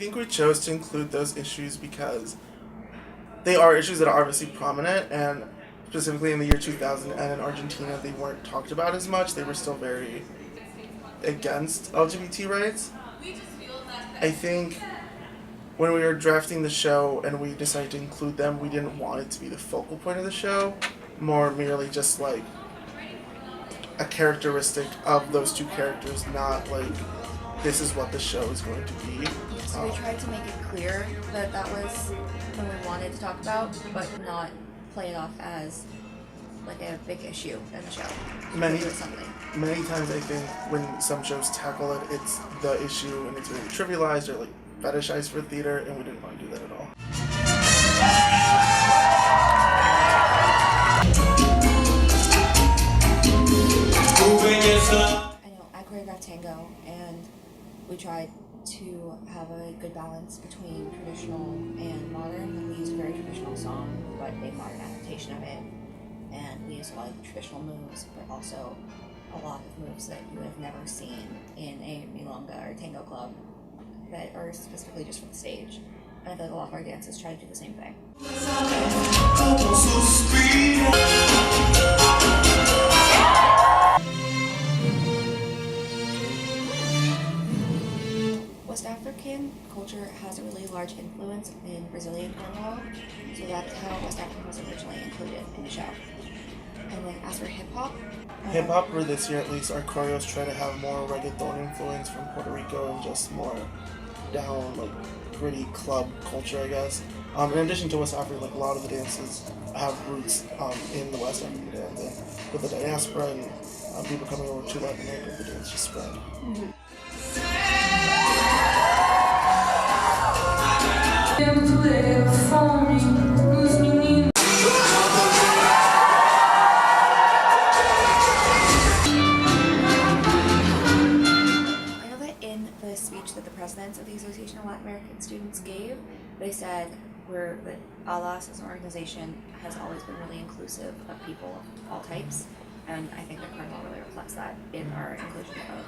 think we chose to include those issues because they are issues that are obviously prominent, and specifically in the year 2000 and in Argentina, they weren't talked about as much. They were still very against LGBT rights. I think when we were drafting the show and we decided to include them, we didn't want it to be the focal point of the show, more merely just like a characteristic of those two characters, not like this is what the show is going to be. So we tried to make it clear that that was something we wanted to talk about, but not play it off as like a big issue in the show. Many times I think when some shows tackle it, it's the issue and it's very trivialized or like fetishized for theater, and we didn't want to do that at all. I know I choreographed tango, and we tried to have a good balance between traditional and modern. Like, we used a very traditional song, but a modern adaptation of it, and we used a lot of traditional moves, but also a lot of moves that you would have never seen in a milonga or tango club that are specifically just for the stage. And I feel like a lot of our dances try to do the same thing. West African culture has a really large influence in Brazilian Carnaval, so that's how West African was originally included in the show. And then as for hip-hop... For this year at least, our choreos try to have more reggaeton influence from Puerto Rico and just more down, like, gritty club culture, I guess. In addition to West Africa, like, a lot of the dances have roots in the West African dance. And with the diaspora and people coming over to Latin America, the dance just spread. Mm-hmm. That the presidents of the Association of Latin American Students gave, they said that ALAS as an organization has always been really inclusive of people of all types, and I think that Carnaval really reflects that in our inclusion of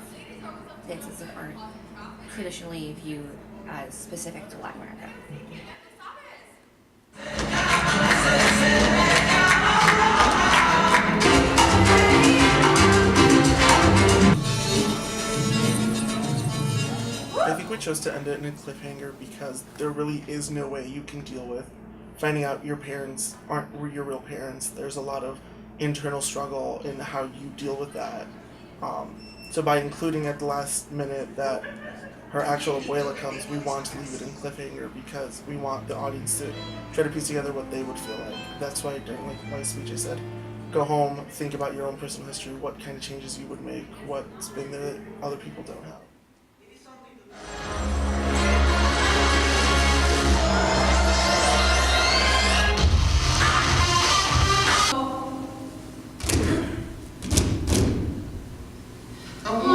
dances that aren't traditionally viewed as specific to Latin America. I think we chose to end it in a cliffhanger because there really is no way you can deal with finding out your parents aren't your real parents. There's a lot of internal struggle in how you deal with that. So by including at the last minute that her actual abuela comes, we want to leave it in cliffhanger because we want the audience to try to piece together what they would feel like. That's why during my speech I said, go home, think about your own personal history, what kind of changes you would make, what's been there that other people don't have. Oh.